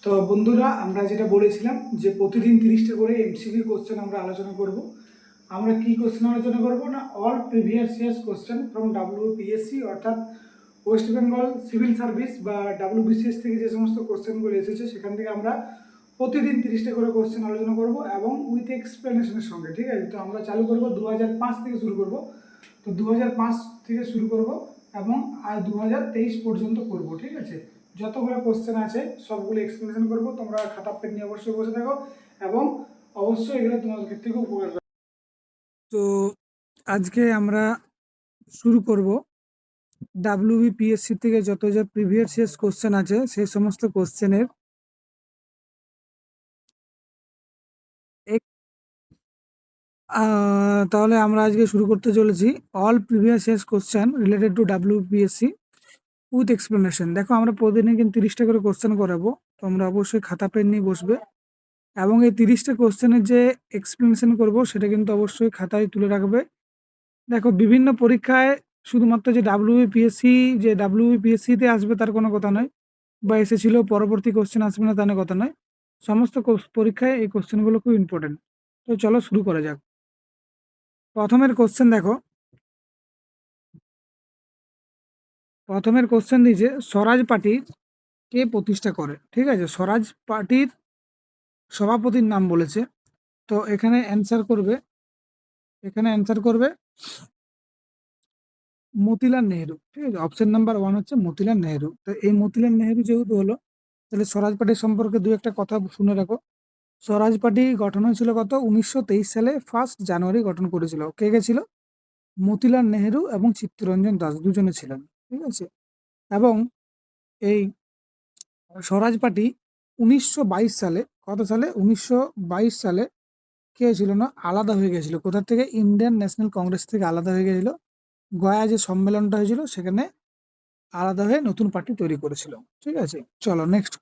তো বন্ধুরা, আমরা যেটা বলেছিলাম যে প্রতিদিন 30টা করে এমসিকিউ কোশ্চেন আমরা আলোচনা করব। আমরা কি কোশ্চেন আলোচনা করব না, all previous years question from WPSC, অর্থাৎ ওয়েস্ট বেঙ্গল সিভিল সার্ভিস বা ডাব্লিউবিসিএস থেকে যে সমস্ত কোশ্চেনগুলো এসেছে সেখান থেকে আমরা প্রতিদিন 30টা করে কোশ্চেন আলোচনা করব এবং উইথ এক্সপ্লেনেশনের সঙ্গে। ঠিক আছে, তো আমরা চালু করব 2005 থেকে শুরু করব। তো 2005 থেকে শুরু করব এবং আর 2023 পর্যন্ত করব। ঠিক আছে, যতগুলো কোশ্চেন আছে সবগুলো এক্সপ্লেনেশন করব। তোমরা খাতা পেন নিয়ে অবশ্যই বসে থাকো এবং অবশ্যই এগুলো তোমাদের ক্ষেত্রে উপকার হবে। তো আজকে আমরা শুরু করব ডাব্লিউবিপিএসসি থেকে যত যা প্রিভিয়াস ইয়ার্স কোশ্চেন আছে সেই সমস্ত কোশ্চেনের তাহলে আমরা আজকে শুরু করতে চলেছি all previous years question related to WBPSC with explanation. দেখো, আমরা প্রতিদিন কিন্তু 30টা করে কোশ্চেন করাবো। তোমরা অবশ্যই খাতা পেন নিয়ে বসবে এবং এই 30টা কোশ্চেনের যে এক্সপ্লেনেশন করব সেটা কিন্তু অবশ্যই খাতায় তুলে রাখবে। দেখো, বিভিন্ন পরীক্ষায় শুধুমাত্র যে ডাব্লিউবিপিএসসিতে আসবে তার কোনো কথা নয়, বা এসেছিল পরবর্তী কোশ্চেন আসবে না তার কথা নয়। সমস্ত পরীক্ষায় এই কোশ্চেনগুলো খুব ইম্পর্টেন্ট। তো চলো শুরু করা যাক। প্রথমের কোশ্চেন দেখো, প্রথমের কোশ্চেন দিয়েছে স্বরাজ পার্টি কে প্রতিষ্ঠা করে। ঠিক আছে, স্বরাজ পার্টির সভাপতির নাম বলেছে। তো এখানে অ্যান্সার করবে মতিলাল নেহেরু। ঠিক আছে, অপশন নাম্বার 1 হচ্ছে মতিলাল নেহেরু। তো এই মতিলাল নেহেরু যেহেতু হলো, তাহলে স্বরাজ পার্টি সম্পর্কে দু একটা কথা শুনে রাখো। স্বরাজ পার্টি গঠন হয়েছিল কত 1923 সালে 1 জানুয়ারি গঠন করেছিল। কে কে ছিল? মতিলাল নেহেরু এবং চিত্তরঞ্জন দাস দুজনে ছিলেন। ঠিক আছে, এবং এই স্বরাজ পার্টি 1922 সালে, কত সালে 1922 সালে কি হয়েছিল না, আলাদা হয়ে গেছিল। কোথা থেকে? ইন্ডিয়ান ন্যাশনাল কংগ্রেস থেকে আলাদা হয়ে গেছিল। গয়া যে সম্মেলনটা হয়েছিল সেখানে আলাদা হয়ে নতুন পার্টি তৈরি করেছিল। ঠিক আছে, চলো নেক্সট।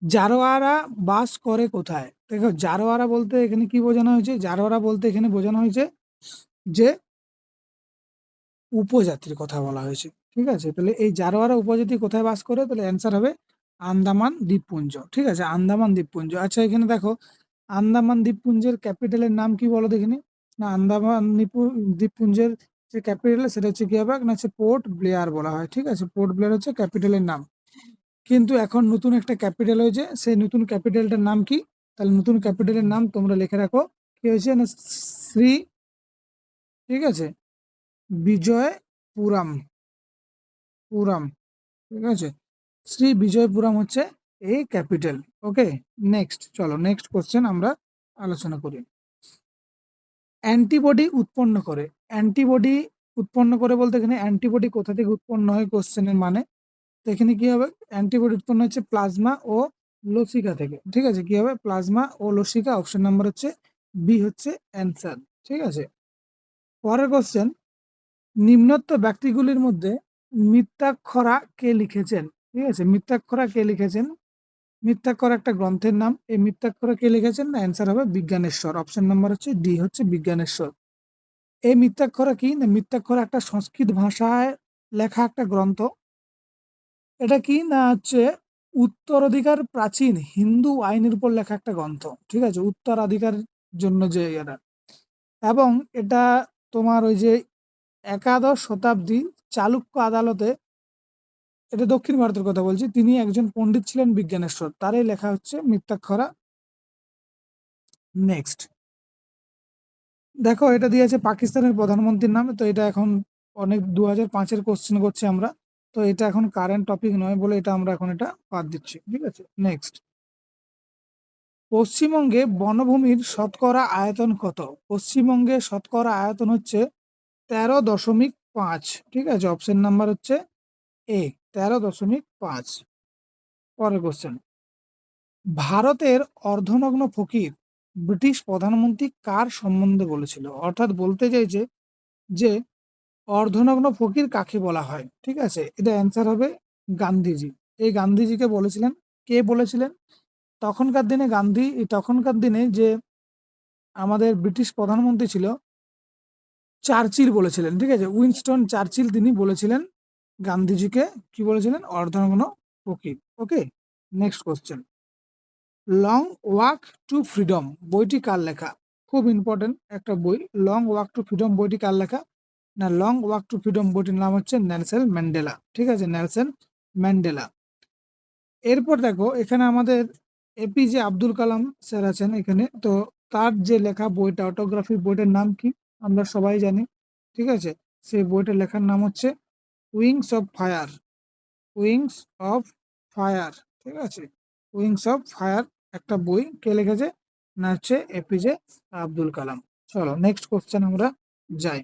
জারোয়ারা বাস করে কোথায়? দেখো, জারোয়ারা বলতে এখানে কি বোঝানো হয়েছে? জারোয়ারা বলতে এখানে বোঝানো হয়েছে যে উপজাতির কথা বলা হয়েছে। ঠিক আছে, তাহলে এই জারোয়ারা উপজাতি কোথায় বাস করে? তাহলে অ্যান্সার হবে আন্দামান দ্বীপপুঞ্জ। ঠিক আছে, আন্দামান দ্বীপপুঞ্জ। আচ্ছা, এখানে দেখো, আন্দামান দ্বীপপুঞ্জের ক্যাপিটালের নাম কি বলো দেখিনি? না, আন্দামান দ্বীপপুঞ্জের যে ক্যাপিটাল সেটা হচ্ছে কি হবে না, হচ্ছে পোর্ট ব্লেয়ার বলা হয়। ঠিক আছে, পোর্ট ব্লেয়ার হচ্ছে ক্যাপিটালের নাম। কিন্তু এখন নতুন একটা ক্যাপিটাল হয়েছে, সেই নতুন ক্যাপিটালটার নাম কি? তাহলে নতুন ক্যাপিটালের নাম তোমরা লিখে রাখো। কি হয়েছে না, শ্রী, ঠিক আছে, বিজয়পুরম। পুরম, ঠিক আছে, শ্রী বিজয়পুরম হচ্ছে এই ক্যাপিটাল। ওকে, নেক্সট। চলো নেক্সট কোশ্চেন আমরা আলোচনা করি। অ্যান্টিবডি উৎপন্ন করে। অ্যান্টিবডি উৎপন্ন করে বলতে এখানে অ্যান্টিবডি কোথা থেকে উৎপন্ন হয় কোশ্চেনের মানে। তো এখানে কি হবে? অ্যান্টিবডি উৎপন্ন হচ্ছে প্লাজমা ও লসিকা থেকে। ঠিক আছে, কি হবে? প্লাজমা ও লসিকা। অপশন নাম্বার হচ্ছে বি হচ্ছে অ্যান্সার। ঠিক আছে, পরের কোশ্চেন, নিম্নোক্ত ব্যক্তিগুলির মধ্যে মিত্তাক্ষরা কে লিখেছেন? ঠিক আছে, মিত্তাক্ষরা কে লিখেছেন? মিত্তাক্ষর একটা গ্রন্থের নাম। এই মিত্তাক্ষরা কে লিখেছেন? না, অ্যান্সার হবে বিজ্ঞানেশ্বর। অপশন নাম্বার হচ্ছে ডি হচ্ছে বিজ্ঞানেশ্বর। এই মিত্তাক্ষরা কি না, মিত্তাক্ষরা একটা সংস্কৃত ভাষায় লেখা একটা গ্রন্থ। এটা কি না হচ্ছে উত্তরাধিকার প্রাচীন হিন্দু আইনের উপর লেখা একটা গ্রন্থ। ঠিক আছে, উত্তরাধিকার জন্য যে এটা, এবং এটা তোমার ওই যে একাদশ শতাব্দী চালুক্য আদালতে, এটা দক্ষিণ ভারতের কথা বলছি, তিনি একজন পণ্ডিত ছিলেন বিজ্ঞানেশ্বর, তারই লেখা হচ্ছে মিত্তাক্ষরা। নেক্সট দেখো, এটা দিয়েছে পাকিস্তানের প্রধানমন্ত্রীর নামে। তো এটা এখন অনেক 2005-এর কোশ্চেন করছি আমরা, তো এটা এখন কারেন্ট টপিক নয় বলে এটা আমরা এখন এটা বাদ দিচ্ছি। ঠিক আছে, নেক্সট। পশ্চিমবঙ্গে বনভূমির শতকরা আয়তন কত? পশ্চিমবঙ্গে শতকরা আয়তন হচ্ছে 13.5। ঠিক আছে, অপশন নাম্বার হচ্ছে এ, 13.5। পরের কোশ্চেন, ভারতের অর্ধনগ্ন ফকির ব্রিটিশ প্রধানমন্ত্রী কার সম্বন্ধে বলেছিল? অর্থাৎ বলতে চাইছে যে অর্ধনগ্ন ফকির কাকে বলা হয়। ঠিক আছে, এটা অ্যান্সার হবে গান্ধীজি। এই গান্ধীজিকে বলেছিলেন। কে বলেছিলেন? তখনকার দিনে যে আমাদের ব্রিটিশ প্রধানমন্ত্রী ছিল চার্চিল বলেছিলেন। ঠিক আছে, উইনস্টন চার্চিল, তিনি বলেছিলেন গান্ধীজিকে, কি বলেছিলেন? অর্ধনগ্ন ফকির। Okay, next question, long walk to freedom বইটি কার লেখা? খুব ইম্পর্টেন্ট একটা বই। লং ওয়াক টু ফ্রিডম বইটি কার লেখা? না, লং ওয়াক টু ফ্রিডম বইটির নাম হচ্ছে নেলসন ম্যান্ডেলা। ঠিক আছে, নেলসন ম্যান্ডেলা। এরপর দেখো এখানে আমাদের এপিজে আব্দুল কালাম স্যার আছেন এখানে। তো তার যে লেখা বইটা, অটোগ্রাফি বইটার নাম কি? আমরা সবাই জানি। ঠিক আছে, সেই বইটার লেখার নাম হচ্ছে wings of fire. Wings of fire. ঠিক আছে, উইংস অফ ফায়ার একটা বই। কে লিখেছে? না হচ্ছে এপিজে আব্দুল কালাম। চলো নেক্সট কোশ্চেন আমরা যাই।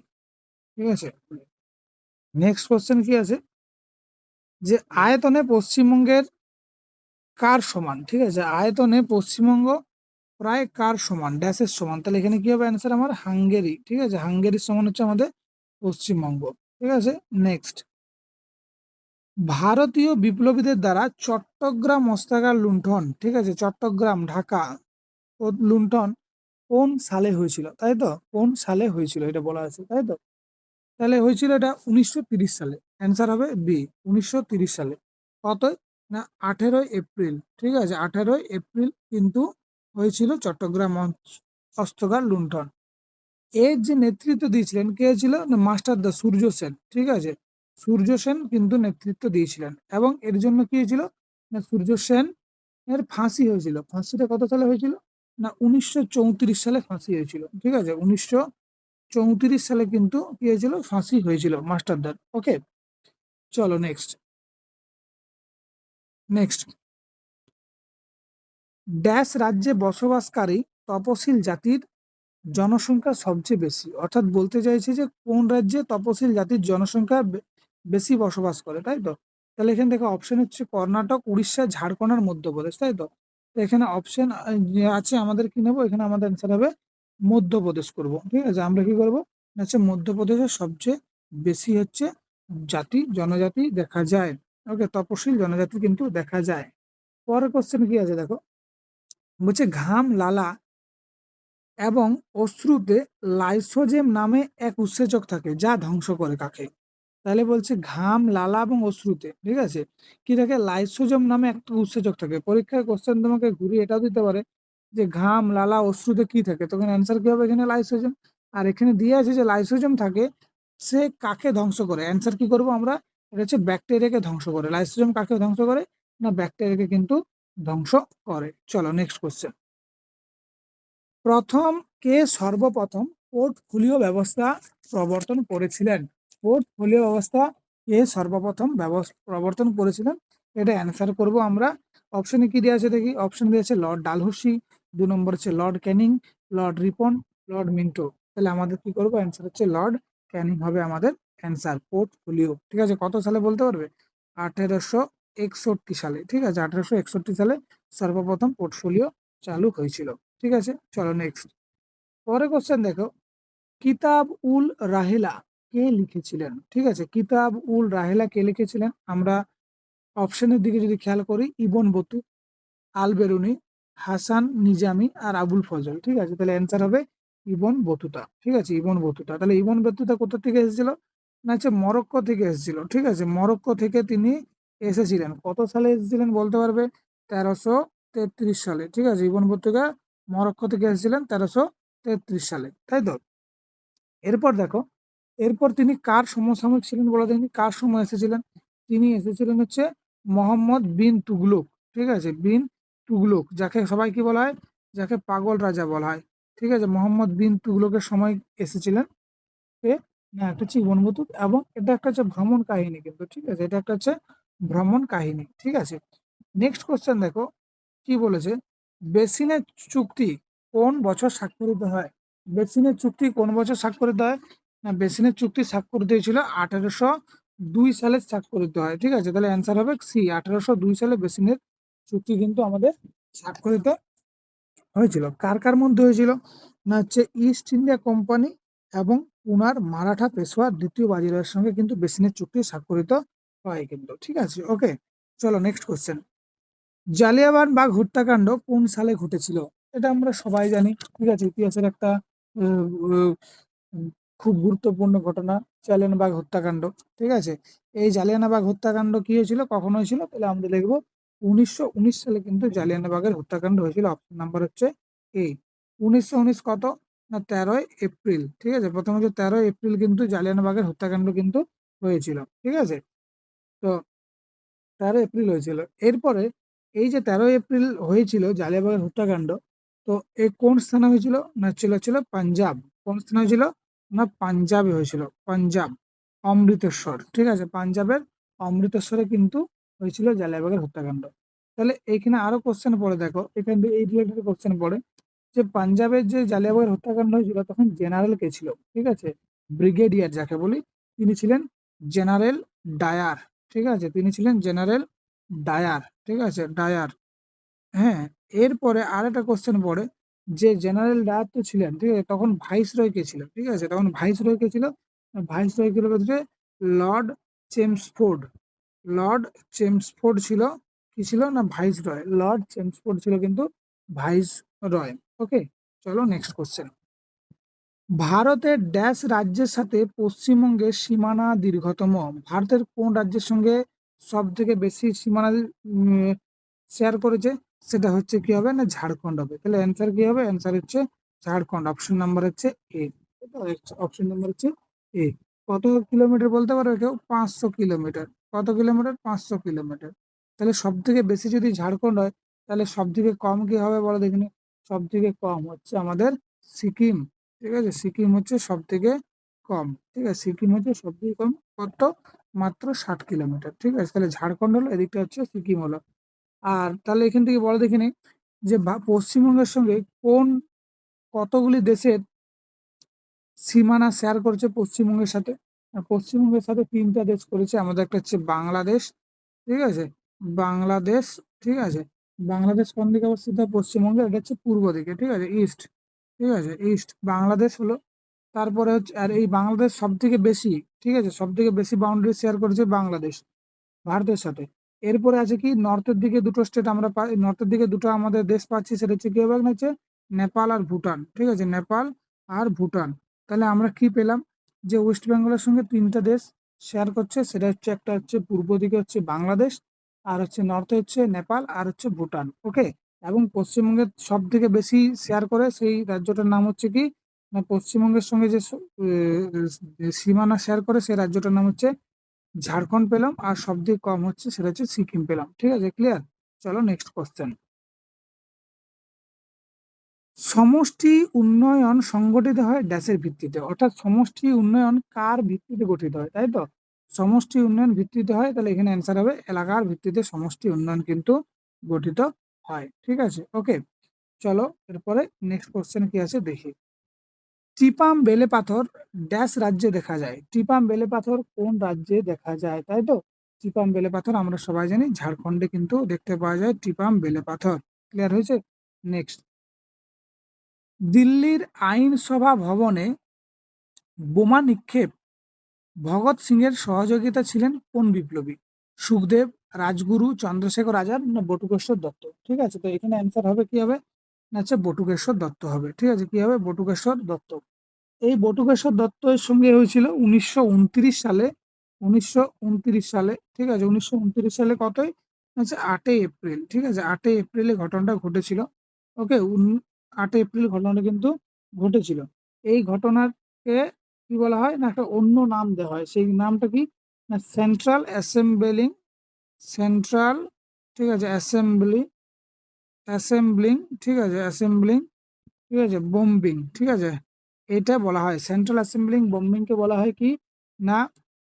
ঠিক আছে, নেক্সট কোশ্চেন কি আছে, যে আয়তনে পশ্চিমবঙ্গের কার সমান? ঠিক আছে, আয়তনে পশ্চিমবঙ্গ প্রায় কার সমান? ড্যাশের সমান। তাহলে এখানে কি হবে অ্যান্সার আমার? হাঙ্গেরি। ঠিক আছে, হাঙ্গেরির সমান হচ্ছে আমাদের পশ্চিমবঙ্গ। ঠিক আছে, নেক্সট, ভারতীয় বিপ্লবীদের দ্বারা চট্টগ্রাম অস্ত্রাগার লুণ্ঠন, ঠিক আছে, চট্টগ্রাম ঢাকা লুণ্ঠন কোন সালে হয়েছিল? তাই তো, কোন সালে হয়েছিল এটা বলা আছে, তাই তো। তাহলে হয়েছিল এটা 1930 সালে। অ্যান্সার হবে বি, 1930 সালে। কত? না 18 এপ্রিল। ঠিক আছে, 18 এপ্রিল কিন্তু হয়েছিল চট্টগ্রাম অস্ত্রাগার লুণ্ঠন। এর যে নেতৃত্ব দিয়েছিলেন কে ছিল? না মাস্টার দা সূর্য সেন। ঠিক আছে, সূর্য সেন কিন্তু নেতৃত্ব দিয়েছিলেন। এবং এর জন্য কি হয়েছিল? না সূর্য সেন এর ফাঁসি হয়েছিল। ফাঁসিটা কত সালে হয়েছিল? না 1934 সালে ফাঁসি হয়েছিল। ঠিক আছে, 1934 সালে কিন্তু কি হয়েছিল? ফাঁসি হয়েছিল মাস্টারদার। ওকে, চলো নেক্সট। নেক্সট, ড্যাশ রাজ্যে বসবাসকারী তপশিল জাতির জনসংখ্যা সবচেয়ে বেশি? অর্থাৎ বলতে চাইছে যে কোন রাজ্যে তপশিল জাতির জনসংখ্যা বেশি বসবাস করে, তাই তো। তাহলে এখানে দেখো অপশন হচ্ছে কর্ণাটক, উড়িষ্যা, ঝাড়খণ্ড আর মধ্যপ্রদেশ, তাই তো। তো এখানে অপশন আছে আমাদের, কি নেবো এখানে? আমাদের অ্যান্সার হবে মধ্যপ্রদেশ করব। ঠিক আছে, আমরা কি করবো? হচ্ছে মধ্যপ্রদেশে সবচেয়ে বেশি হচ্ছে জনজাতি দেখা যায়। ওকে, তপশিল জনজাতি কিন্তু দেখা যায়। পরের কোশ্চেন কি আছে দেখো, বলছে ঘাম, লালা এবং অশ্রুতে লাইসোজেম নামে এক উৎসেচক থাকে যা ধ্বংস করে কাকে? তাহলে বলছে ঘাম, লালা এবং অশ্রুতে, ঠিক আছে, কি থাকে? লাইসোজোম নামে একটা উৎসেচক থাকে। পরীক্ষায় কোশ্চেন তোমাকে ঘুরিয়ে এটাও দিতে পারে যে ঘাম, লালা, অশ্রুতে কি থাকে, তখন অ্যান্সার কি হবে? এখানে লাইসোজোম। আর এখানে দিয়ে আছে যে লাইসোজোম থাকে, সে কাকে ধ্বংস করে? অ্যান্সার কি করব আমরা? এটা হচ্ছে ব্যাকটেরিয়াকে ধ্বংস করে। লাইসোজোম কাকে ধ্বংস করে? না ব্যাকটেরিয়াকে কিন্তু ধ্বংস করে। চলো নেক্সট কোশ্চেন, প্রথম কে সর্বপ্রথম পোর্টফোলিও ব্যবস্থা প্রবর্তন করেছিলেন? পোর্টফোলিও ব্যবস্থা কে সর্বপ্রথম প্রবর্তন করেছিলেন? এটা অ্যান্সার করব আমরা। অপশনে কি দেওয়া আছে দেখি? অপশন দিয়েছে লর্ড ডালহৌসি, 2 নম্বর হচ্ছে Lord Canning, Lord Ripon, Lord Minto. তাহলে আমাদের কি করবো? অ্যান্সার হচ্ছে লর্ড ক্যানিং হবে আমাদের অ্যান্সার। পোর্টফোলিও, ঠিক আছে, কত সালে বলতে পারবে? 1861 সালে। ঠিক আছে, 1861 সালে সর্বপ্রথম পোর্টফোলিও চালু হয়েছিল। ঠিক আছে, চলো নেক্সট। পরের কোশ্চেন দেখো, কিতাব উল রাহেলা কে লিখেছিলেন? ঠিক আছে, কিতাব উল রাহেলা কে লিখেছিলেন? আমরা অপশনের দিকে যদি খেয়াল করি, ইবন বতুত, আল বেরুনি, হাসান নিজামি আর আবুল ফজল। ঠিক আছে, তাহলে অ্যান্সার হবে ইবন বতুতা। ঠিক আছে, ইবন বতুতা। তাহলে ইবন বতুতা কোথা থেকে এসেছিল? না হচ্ছে মরক্কো থেকে এসেছিল। ঠিক আছে, মরক্কো থেকে তিনি এসেছিলেন। কত সালে এসেছিলেন বলতে পারবে? 1333 সালে। ঠিক আছে, ইবন বতুতা মরক্কো থেকে এসেছিলেন 1333 সালে, তাই তো। এরপর দেখো, এরপর তিনি কার সমসাময়িক ছিলেন বলে দেখি? কার সময় এসেছিলেন? তিনি এসেছিলেন হচ্ছে মোহাম্মদ বিন তুগলুক। ঠিক আছে, বিন তুগলুক, যাকে সবাই কি বলা হয়? যাকে পাগল রাজা বলা হয়। ঠিক আছে, মোহাম্মদ বিন তুগলুকের সময় এসেছিলেন। এ না, একটা হচ্ছে ইবন বতুত, এবং এটা একটা হচ্ছে ভ্রমণ কাহিনী কিন্তু। ঠিক আছে, এটা একটা হচ্ছে ভ্রমণ কাহিনী। ঠিক আছে, নেক্সট কোশ্চেন দেখো কি বলেছে, বেসিনের চুক্তি কোন বছর স্বাক্ষরিত হয়? বেসিনের চুক্তি কোন বছর স্বাক্ষরিত হয়? না বেসিনের চুক্তি স্বাক্ষরিত হয়েছিল 1802 সালে স্বাক্ষরিত হয়। ঠিক আছে, তাহলে অ্যান্সার হবে সি, 1802 সালে বেসিনের চুক্তি কিন্তু আমাদের স্বাক্ষরিত হয়েছিল। কার কার মধ্যে হয়েছিল? না হচ্ছে ইস্ট ইন্ডিয়া কোম্পানি এবং পুনার মারাঠা পেশোয়া দ্বিতীয় বাজিরাওয়ের সঙ্গে কিন্তু বেসিনের চুক্তি স্বাক্ষরিত হয় কিন্তু। ঠিক আছে, ওকে, চলো নেক্সট কোশ্চেন, জালিয়ানবাগ হত্যাকাণ্ড কোন সালে ঘটেছিল? এটা আমরা সবাই জানি। ঠিক আছে, ইতিহাসের একটা উম, উম, খুব গুরুত্বপূর্ণ ঘটনা জালিয়ানবাগ হত্যাকাণ্ড। ঠিক আছে, এই জালিয়ানবাগ হত্যাকাণ্ড কি হয়েছিল, কখন হয়েছিল? তাহলে আমরা লিখবো 1919 সালে কিন্তু জালিয়ানবাগের হত্যাকাণ্ড হয়েছিল। অপশন নাম্বার হচ্ছে এ। 1919 কত না 13ই এপ্রিল। ঠিক আছে, প্রথম হচ্ছে 13ই এপ্রিল কিন্তু জালিয়ানবাগের হত্যাকাণ্ড কিন্তু হয়েছিল। ঠিক আছে, তো 13 এপ্রিল হয়েছিল। এরপরে এই যে 13 এপ্রিল হয়েছিল জালিয়ানবাগের হত্যাকাণ্ড, তো এই কোন স্থানে হয়েছিল না ছিল পাঞ্জাব। কোন স্থানে হয়েছিল না পাঞ্জাবে হয়েছিল, পাঞ্জাব অমৃতসর। ঠিক আছে, পাঞ্জাবের অমৃতসরে কিন্তু হয়েছিল জালিয়ানবাগের হত্যাকাণ্ড। তাহলে এইখানে আরো কোশ্চেন পড়ে, দেখো এখানে এই রিলেটেড কোশ্চেন পড়ে যে পাঞ্জাবের যে জালিয়ানবাগের হত্যাকাণ্ড হয়েছিল তখন জেনারেল কে ছিল। ঠিক আছে, ব্রিগেডিয়ার যাকে বলি, তিনি ছিলেন জেনারেল ডায়ার। ঠিক আছে, তিনি ছিলেন জেনারেল ডায়ার। ঠিক আছে, ডায়ার। হ্যাঁ, এরপরে আর একটা কোশ্চেন পড়ে যে জেনারেল ডায়ার তো ছিলেন, ঠিক আছে, তখন ভাইস রয় কে ছিল। ঠিক আছে, তখন ভাইস রয় কে ছিল, ভাইস রয় ছিল হচ্ছে লর্ড চেমসফোর্ড। লর্ড চেমসফোর্ড ছিল কি ছিল না ভাইস রয়, লর্ড চেমসফোর্ড ছিল কিন্তু ভাইস রয়। ওকে, চলো নেক্সট কোশ্চেন। ভারতের ড্যাশ রাজ্যের সাথে পশ্চিমবঙ্গের সীমানা দীর্ঘতম? ভারতের কোন রাজ্যের সঙ্গে সব থেকে বেশি সীমানা শেয়ার করেছে? সেটা হচ্ছে কি হবে না ঝাড়খণ্ড হবে। তাহলে অ্যান্সার কি হবে? অ্যান্সার হচ্ছে ঝাড়খণ্ড। অপশন নাম্বার হচ্ছে এ। অপশন নাম্বার হচ্ছে এ। কত কিলোমিটার বলতে পারবে কেউ? 500 কিলোমিটার। কত কিলোমিটার? 500 কিলোমিটার। তাহলে সব থেকে বেশি যদি ঝাড়খণ্ড হয়, তাহলে সব থেকে কম কি হবে বলো দেখিনি? সব থেকে কম হচ্ছে আমাদের সিকিম। ঠিক আছে, সিকিম হচ্ছে সব থেকে কম। ঠিক আছে, সিকিম হচ্ছে সব থেকে কম। কত? মাত্র 60 কিলোমিটার। ঠিক আছে, তাহলে ঝাড়খণ্ড হলো, এদিকটা হচ্ছে সিকিম হলো। আর তাহলে এখান থেকে বলো দেখিনি যে পশ্চিমবঙ্গের সঙ্গে কোন কতগুলি দেশের সীমানা শেয়ার করছে পশ্চিমবঙ্গের সাথে? পশ্চিমবঙ্গের সাথে 3টা দেশ করেছে। আমাদের একটা হচ্ছে বাংলাদেশ। ঠিক আছে, বাংলাদেশ। ঠিক আছে, বাংলাদেশ কোন দিকে অবস্থিত? পশ্চিমবঙ্গে, এটা হচ্ছে পূর্ব দিকে। ঠিক আছে, ইস্ট। ঠিক আছে, ইস্ট বাংলাদেশ হলো। তারপরে হচ্ছে, আর এই বাংলাদেশ সব থেকে বেশি, ঠিক আছে, সব থেকে বেশি বাউন্ডারি শেয়ার করেছে বাংলাদেশ ভারতের সাথে। এরপরে আছে কি নর্থের দিকে দুটো স্টেট আমরা পাই, নর্থের দিকে দুটো আমাদের দেশ পাচ্ছি, সেটা হচ্ছে কি হবে না হচ্ছে নেপাল আর ভুটান। ঠিক আছে, নেপাল আর ভুটান। তাহলে আমরা কি পেলাম যে ওয়েস্ট বেঙ্গলের সঙ্গে 3টা দেশ শেয়ার করছে, সেটা হচ্ছে একটা হচ্ছে পূর্ব দিকে হচ্ছে বাংলাদেশ, আর হচ্ছে নর্থে হচ্ছে নেপাল, আর হচ্ছে ভুটান। ওকে, এবং পশ্চিমবঙ্গের সব থেকে বেশি শেয়ার করে সেই রাজ্যটার নাম হচ্ছে কি না পশ্চিমবঙ্গের সঙ্গে যে সীমানা শেয়ার করে সেই রাজ্যটার নাম হচ্ছে ঝাড়খণ্ড পেলাম। আর সবথেকে কম হচ্ছে সেটা হচ্ছে সিকিম পেলাম। ঠিক আছে, ক্লিয়ার? চলো নেক্সট কোশ্চেন। সমষ্টি উন্নয়ন সংগঠিত হয় ড্যাশের ভিত্তিতে, অর্থাৎ সমষ্টি উন্নয়ন কার ভিত্তিতে গঠিত হয়, তাই তো? সমষ্টি উন্নয়ন ভিত্তিতে হয়, তাহলে এখানে অ্যান্সার হবে এলাকার ভিত্তিতে সমষ্টি উন্নয়ন কিন্তু গঠিত হয়। ঠিক আছে, ওকে, চলো এরপরে নেক্সট কোশ্চেন কি আছে দেখি। টিপাম বেলে পাথর ড্যাশ রাজ্যে দেখা যায়? টিপাম বেলে পাথর কোন রাজ্যে দেখা যায়, তাই তো? টিপাম বেলে পাথর আমরা সবাই জানি ঝাড়খণ্ডে কিন্তু দেখতে পাওয়া যায় টিপাম বেলে পাথর। ক্লিয়ার হয়েছে? নেক্সট। দিল্লির আইনসভা ভবনে বোমা নিক্ষেপ ভগৎ সিং এর সহযোগিতা ছিলেন কোন বিপ্লবী? সুখদেব, রাজগুরু, চন্দ্রশেখর আজাদ না বটুকেশ্বর দত্ত? ঠিক আছে, তো এখানে অ্যান্সার হবে কি হবে না হচ্ছে বটুকেশ্বর দত্ত হবে। ঠিক আছে, কি হবে? বটুকেশ্বর দত্ত। এই বটুকেশ্বর দত্তের সঙ্গে হয়েছিল 1929 সালে। 1929 সালে। ঠিক আছে, 1929 সালে কতই আচ্ছা 8ই এপ্রিল। ঠিক আছে, 8ই এপ্রিলে ঘটনাটা ঘটেছিল। ওকে, 8ই এপ্রিল ঘটনাটা কিন্তু ঘটেছিল। এই ঘটনাকে কি বলা হয় না একটা অন্য নাম দেওয়া হয়, সেই নামটা কি না সেন্ট্রাল অ্যাসেম্বলিং। সেন্ট্রাল, ঠিক আছে, অ্যাসেম্বলিং, ঠিক আছে, অ্যাসেম্বলিং, ঠিক আছে, বোম্বিং। ঠিক আছে, এটা বলা হয় সেন্ট্রাল অ্যাসেম্বলিং বোম্বিংকে বলা হয় কি না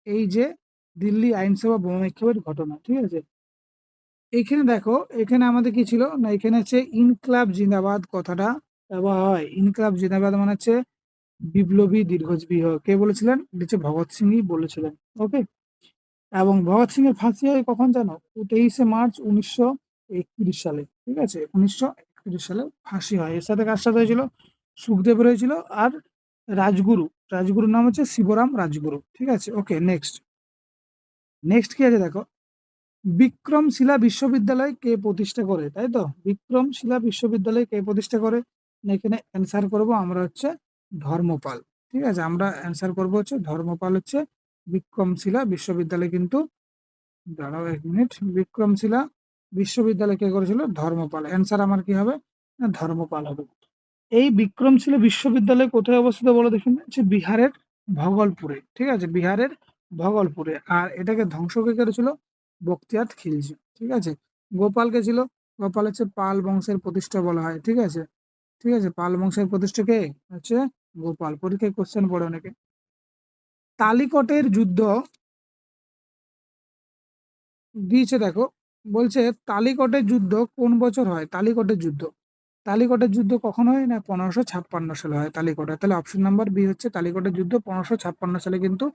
এই যে দিল্লি আইনসভা বোমা নিক্ষেপের ঘটনা। ঠিক আছে, এইখানে দেখো এখানে আমাদের কি ছিল না এখানে হচ্ছে ইনকলাব জিন্দাবাদ কথাটা ব্যবহার হয়। ইনকলাব জিন্দাবাদ মানে হচ্ছে বিপ্লবী দীর্ঘজীবী হোক। কে বলেছিলেন? এটা হচ্ছে ভগৎ সিংই বলেছিলেন। ওকে, এবং ভগৎ সিং এর ফাঁসি হয় কখন জানো? 23শে মার্চ 1931 সালে। ঠিক আছে, 1931 সালে ফাঁসি হয়। এর সাথে কার সাথে হয়েছিল? সুখদেবের হয়েছিল। আর রাজগুরু, রাজগুরুর নাম হচ্ছে শিবরাম রাজগুরু। ঠিক আছে, ওকে, নেক্সট। নেক্সট কি আছে দেখো। বিক্রমশিলা বিশ্ববিদ্যালয় কে প্রতিষ্ঠা করে, তাই তো? বিক্রমশিলা বিশ্ববিদ্যালয় কে প্রতিষ্ঠা করে? না এখানে অ্যান্সার করব আমরা হচ্ছে ধর্মপাল। ঠিক আছে, আমরা অ্যান্সার করব হচ্ছে ধর্মপাল হচ্ছে বিক্রমশিলা বিশ্ববিদ্যালয় কিন্তু, দাঁড়াও 1 মিনিট, বিক্রমশিলা বিশ্ববিদ্যালয় কে করেছিল? ধর্মপাল। অ্যান্সার আমার কি হবে? না ধর্মপাল হবে। এই বিক্রমশিলা বিশ্ববিদ্যালয় কোথায় অবস্থিত বলে দেখুন? হচ্ছে বিহারের ভগলপুরে। ঠিক আছে, বিহারের ভগলপুরে। আর এটাকে ধ্বংস কে করেছিল? বখতিয়ার খিলজি। ঠিক আছে। গোপাল কে ছিল? গোপাল হচ্ছে পাল বংশের প্রতিষ্ঠা বলা হয়। ঠিক আছে, ঠিক আছে, পাল বংশের প্রতিষ্ঠা কে? হচ্ছে গোপাল। পরীক্ষায় কোশ্চেন পড়ে অনেকে। তালিকটের যুদ্ধ দিয়েছে দেখো, বলছে তালিকটের যুদ্ধ কোন বছর হয়? তালিকটের যুদ্ধ, তালিকটের যুদ্ধ কখন হয়? না 1556 সালে হয় তালিকটে। তাহলে অপশন নাম্বার বি হচ্ছে তালিকটের যুদ্ধ 1556 সালে কিন্তু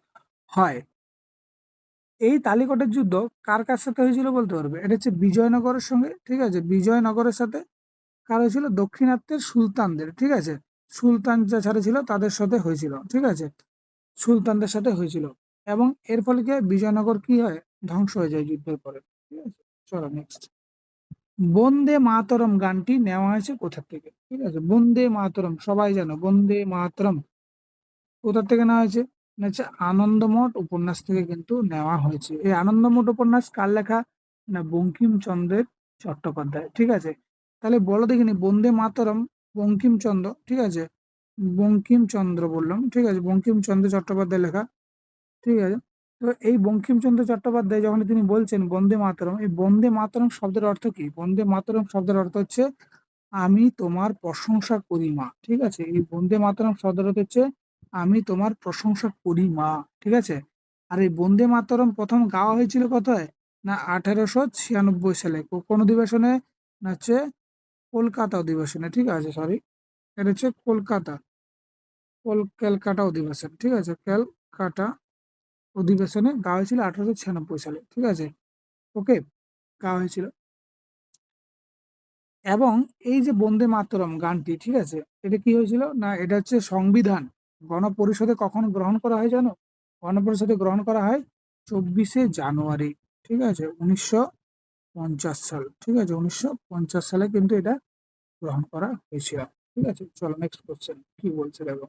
হয়। এই তালিকটের যুদ্ধ কার কার সাথে হয়েছিল বলতে পারবে? এটা হচ্ছে বিজয়নগরের সঙ্গে। ঠিক আছে, বিজয়নগরের সাথে। কার হয়েছিল? দক্ষিণাত্যের সুলতানদের। ঠিক আছে, সুলতান যারা ছিল তাদের সাথে হয়েছিল। ঠিক আছে, সুলতানদের সাথে হয়েছিল। এবং এর ফলে কি হয়? বিজয়নগর কি হয়? ধ্বংস হয়ে যায় যুদ্ধের পরে। ঠিক আছে, চলো নেক্সট। বন্দে মাতরম গানটি নেওয়া হয়েছে কোথা থেকে? ঠিক আছে, বন্দে মাতরম সবাই জানো, বন্দে মাতরম কোথা থেকে নেওয়া হয়েছে? না হচ্ছে আনন্দমঠ উপন্যাস থেকে কিন্তু নেওয়া হয়েছে। এই আনন্দমঠ উপন্যাস কার লেখা? না বঙ্কিমচন্দ্রের চট্টোপাধ্যায়। ঠিক আছে, তাহলে বলো দেখিনি বন্দে মাতরম বঙ্কিমচন্দ্র, ঠিক আছে, বঙ্কিমচন্দ্র বললাম, ঠিক আছে, বঙ্কিমচন্দ্র চট্টোপাধ্যায় লেখা। ঠিক আছে, তো এই বঙ্কিমচন্দ্র চট্টোপাধ্যায় যখন তিনি বলছেন বন্দে মাতরম, এই বন্দে মাতরম শব্দের অর্থ কি? বন্দে মাতরম শব্দের অর্থ হচ্ছে আমি তোমার প্রশংসা করি মা। ঠিক আছে, এই বন্দে মাতরম শব্দের অর্থ হচ্ছে আমি তোমার প্রশংসা করি মা। ঠিক আছে, আর এই বন্দে মাতরম প্রথম গাওয়া হয়েছিল কোথায়? না 1896 সালে। কোন অধিবেশনে? না হচ্ছে কলকাতা অধিবেশনে। ঠিক আছে, সরি, এটা হচ্ছে কলকাতা, ক্যালকাটা অধিবেশন। ঠিক আছে, ক্যালকাটা অধিবেশনে গাওয়া হয়েছিল 1896 সালে। ঠিক আছে, ওকে, গাওয়া হয়েছিল। এবং এই যে বন্দে মাতরম গানটি, ঠিক আছে, এটা কি হয়েছিল? না এটা হচ্ছে সংবিধান গণপরিষদে কখন গ্রহণ করা হয় জানো? গণপরিষদে গ্রহণ করা হয় 24শে জানুয়ারি। ঠিক আছে, 1950 সাল। ঠিক আছে, 1950 সালে কিন্তু এটা গ্রহণ করা হয়েছিল। ঠিক আছে, চলো নেক্সট কোশ্চেন কি বলছে দেখো।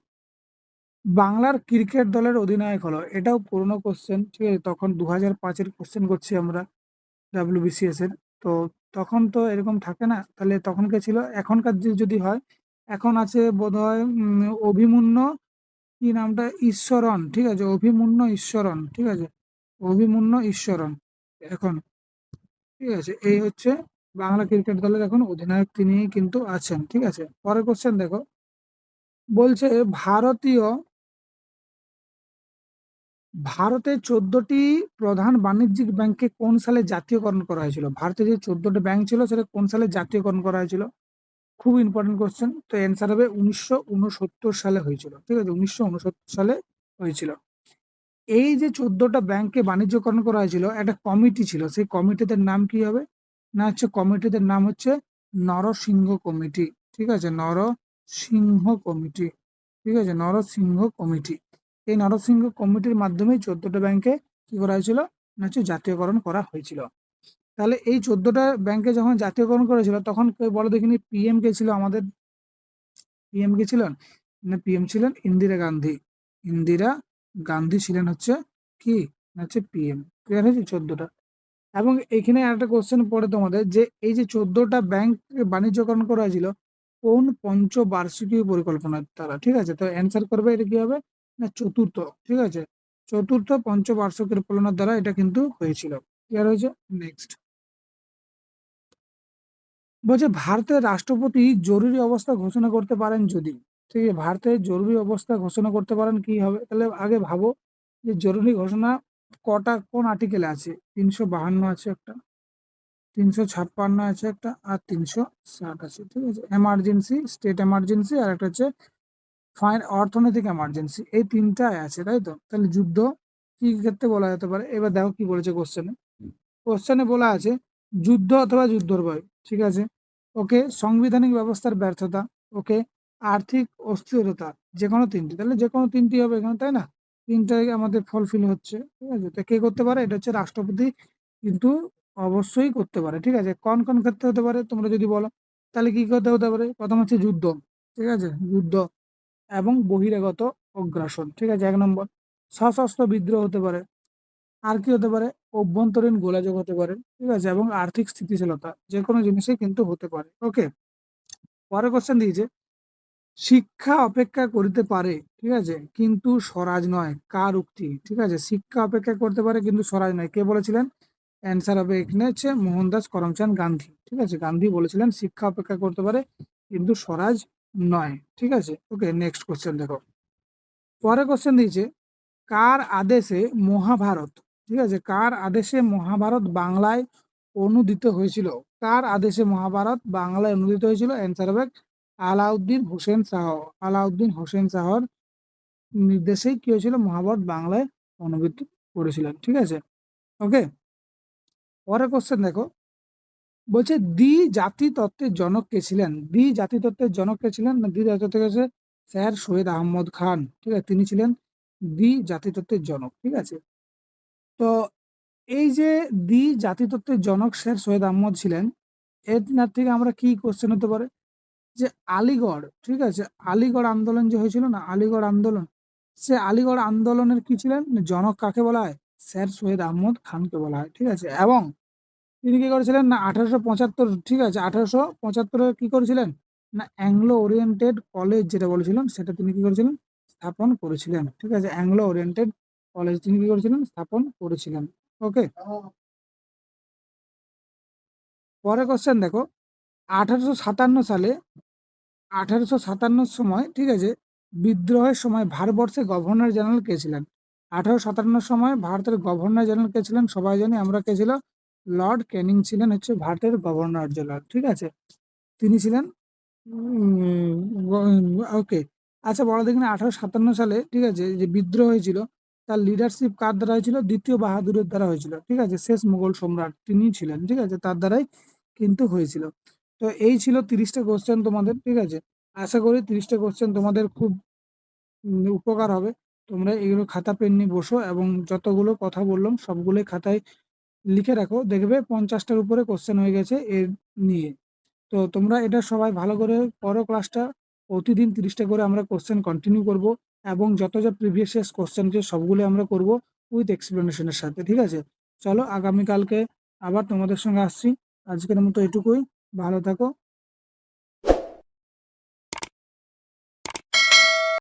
বাংলার ক্রিকেট দলের অধিনায়ক হলো, এটাও পুরনো কোশ্চেন। ঠিক আছে, তখন 2005-এর কোশ্চেন করছি আমরা, ডাব্লিউবিসিএস এর। তো তখন তো এরকম থাকে না, তাহলে তখন কে ছিল? এখনকার যদি হয়, এখন আছে বোধহয় অভিমন্যু, কি নামটা? ঈশ্বরন। ঠিক আছে, অভিমন্যু ঈশ্বরন। ঠিক আছে, অভিমন্যু ঈশ্বরন এখন। ঠিক আছে, এই হচ্ছে বাংলা ক্রিকেট দলের এখন অধিনায়ক, তিনি কিন্তু আছেন। ঠিক আছে, পরের কোশ্চেন দেখো, বলছে ভারতে 14টি প্রধান বাণিজ্যিক ব্যাংককে কোন সালে জাতীয়করণ করা হয়েছিল? ভারতে যে 14টা ব্যাংক ছিল সেটা কোন সালে জাতীয়করণ করা হয়েছিল? খুব ইম্পর্টেন্ট কোশ্চেন। তো অ্যান্সার হবে 1969 সালে হয়েছিল। ঠিক আছে, 1969 সালে হয়েছিল। এই যে 14টা ব্যাংককে বাণিজ্যকরণ করা হয়েছিল, একটা কমিটি ছিল, সেই কমিটিদের নাম কি হবে? না হচ্ছে কমিটিদের নাম হচ্ছে নরসিংহ কমিটি। ঠিক আছে, নরসিংহ কমিটি। ঠিক আছে, নরসিংহ কমিটি। এই নরসিংহ কমিটির মাধ্যমেই 14টা ব্যাংকে কি করা হয়েছিল? না হচ্ছে জাতীয়করণ করা হয়েছিল। তাহলে এই 14টা ব্যাংকে যখন জাতীয়করণ করেছিল তখন বলো দেখিনি পিএম কে ছিল আমাদের? পিএম কে ছিলেন? না পিএম ছিলেন ইন্দিরা গান্ধী। ইন্দিরা গান্ধী ছিলেন হচ্ছে কি? না হচ্ছে পিএম। ক্লিয়ার হয়েছে 14টা। এবং এখানে একটা কোশ্চেন পড়ে তোমাদের, যে এই যে 14টা ব্যাংক বাণিজ্যকরণ করা হয়েছিল কোন পঞ্চবার্ষিকী পরিকল্পনার দ্বারা? ঠিক আছে, তো অ্যান্সার করবে এটা কি হবে? না চতুর্থ। ঠিক আছে, চতুর্থ পঞ্চবার্ষিকী পরিকল্পনার দ্বারা এটা কিন্তু হয়েছিল। ক্লিয়ার হয়েছে, নেক্সট। বলছে ভারতের রাষ্ট্রপতি জরুরি অবস্থা ঘোষণা করতে পারেন যদি, ঠিক আছে, ভারতের জরুরি অবস্থা ঘোষণা করতে পারেন কি হবে? তাহলে আগে ভাবো যে জরুরি ঘোষণা কটা কোন আর্টিকেলে আছে? 352 আছে একটা, 356 আছে একটা, আর 360 আছে। ঠিক আছে, এমার্জেন্সি, স্টেট এমার্জেন্সি, আর একটা হচ্ছে অর্থনৈতিক এমার্জেন্সি, এই তিনটায় আছে, তাই তো? তাহলে যুদ্ধ কি ক্ষেত্রে বলা যেতে পারে? এবার দেখো কি বলেছে কোশ্চেনে। কোশ্চেনে বলা আছে যুদ্ধ অথবা যুদ্ধর ভয়। ঠিক আছে, ওকে, সাংবিধানিক ব্যবস্থার ব্যর্থতা, ওকে, আর্থিক অস্থিরতা, যে কোনো তিনটি। তাহলে যে কোনো তিনটি হবে এখানে, তাই না? তিনটাই আমাদের ফুলফিল হচ্ছে। ঠিক আছে, তো কে করতে পারে? এটা হচ্ছে রাষ্ট্রপতি কিন্তু অবশ্যই করতে পারে। ঠিক আছে, কোন কোন ক্ষেত্রে হতে পারে তোমরা যদি বলো, তাহলে কি করতে হতে পারে? প্রথম হচ্ছে যুদ্ধ। ঠিক আছে, যুদ্ধ এবং বহিরাগত অগ্রাসন। ঠিক আছে, 1 নম্বর। সশস্ত্র বিদ্রোহ হতে পারে। আর কি হতে পারে? অভ্যন্তরীণ গোলযোগ হতে পারে, ঠিক আছে? এবং আর্থিক স্থিতিশীলতা, যে কোনো জিনিসই কিন্তু হতে পারে। ওকে, পরের কোশ্চেন দিয়েছে, শিক্ষা অপেক্ষা করিতে পারে, ঠিক আছে, কিন্তু স্বরাজ নয়, কার উক্তি? ঠিক আছে, শিক্ষা অপেক্ষা করতে পারে কিন্তু স্বরাজ নয়, কে বলেছিলেন? অ্যান্সার হবে এখানে হচ্ছে মোহনদাস করমচাঁদ গান্ধী। ঠিক আছে, গান্ধী বলেছিলেন শিক্ষা অপেক্ষা করতে পারে কিন্তু স্বরাজ নয়। ঠিক আছে, ওকে, নেক্সট কোশ্চেন দেখো। পরের কোশ্চেন দিয়েছে, কার আদেশে মহাভারত, ঠিক আছে, কার আদেশে মহাভারত বাংলায় অনুদিত হয়েছিল? কার আদেশে মহাভারত বাংলায় অনুদিত হয়েছিল? অ্যান্সার হবে আলাউদ্দিন হোসেন শাহ। আলাউদ্দিন হোসেন শাহর নির্দেশেই কি হয়েছিল? মহাভারত বাংলায় অনুদিত করেছিলেন। ঠিক আছে, ওকে, পরের কোশ্চেন দেখো। বলছে দ্বি জাতি তত্ত্বের জনক কে ছিলেন? দ্বি জাতি তত্ত্বের জনক কে ছিলেন? না, দ্বি জাতি তত্ত্বের কাছে স্যার সৈয়দ আহমদ খান। ঠিক আছে, তিনি ছিলেন দ্বি জাতি তত্ত্বের জনক। ঠিক আছে, তো এই যে দ্বি জাতিতত্ত্বের জনক স্যার সৈয়দ আহমদ ছিলেন, এর থেকে আমরা কি কোশ্চেন হতে পারে? যে আলীগড়, ঠিক আছে, আলীগড় আন্দোলন যে হয়েছিল না, আলীগড় আন্দোলন, সে আলীগড় আন্দোলনের কি ছিলেন? জনক কাকে বলা হয়? স্যার সৈয়দ আহমদ খানকে বলা হয়। ঠিক আছে, এবং তিনি কি করেছিলেন? না 1875, ঠিক আছে, 1875 কি করেছিলেন? না অ্যাংলো ওরিয়েন্টেড কলেজ যেটা বলেছিলেন সেটা তিনি কি করেছিলেন? স্থাপন করেছিলেন। ঠিক আছে, অ্যাংলো ওরিয়েন্টেড কলেজ তিনি কি করেছিলেন? স্থাপন করেছিলেন। ওকে, পরের কোশ্চেন দেখো। 1857 সালে, 1857 সময়, ঠিক আছে, বিদ্রোহের সময় ভারতবর্ষের গভর্নর জেনারেল কে ছিলেন? 1857 সময় ভারতের গভর্নর জেনারেল কে ছিলেন? সবাই জানি আমরা, কে ছিল? লর্ড ক্যানিং ছিলেন হচ্ছে ভারতের গভর্নর জেনারেল। ঠিক আছে, তিনি ছিলেন ওকে। আচ্ছা, বড় দেখুন 1857 সালে, ঠিক আছে, যে বিদ্রোহ হয়েছিল তার লিডারশিপ কার দ্বারা হয়েছিল? দ্বিতীয় বাহাদুরের দ্বারা হয়েছিল। ঠিক আছে, শেষ মুঘল সম্রাট তিনি ছিলেন। ঠিক আছে, তার দ্বারাই কিন্তু হয়েছিল। তো এই ছিল 30টা কোশ্চেন তোমাদের। ঠিক আছে, আশা করি 30টা কোশ্চেন তোমাদের খুব উপকার হবে। তোমরা এগুলো খাতা পেন নিয়ে বসো এবং যতগুলো কথা বললাম সবগুলোই খাতায় লিখে রাখো, দেখবে 50টার উপরে কোশ্চেন হয়ে গেছে এর নিয়ে। তো তোমরা এটা সবাই ভালো করে করো ক্লাসটা। প্রতিদিন 30টা করে আমরা কোশ্চেন কন্টিনিউ করব এবং যত যা প্রিভিয়াস ইয়ার্স কোশ্চেন যে সবগুলো আমরা করব উইথ এক্সপ্লেনেশনের সাথে। ঠিক আছে, চলো আগামীকালকে আবার তোমাদের সঙ্গে আসছি। আজকের মতো এটুকুই, ভালো থাকো।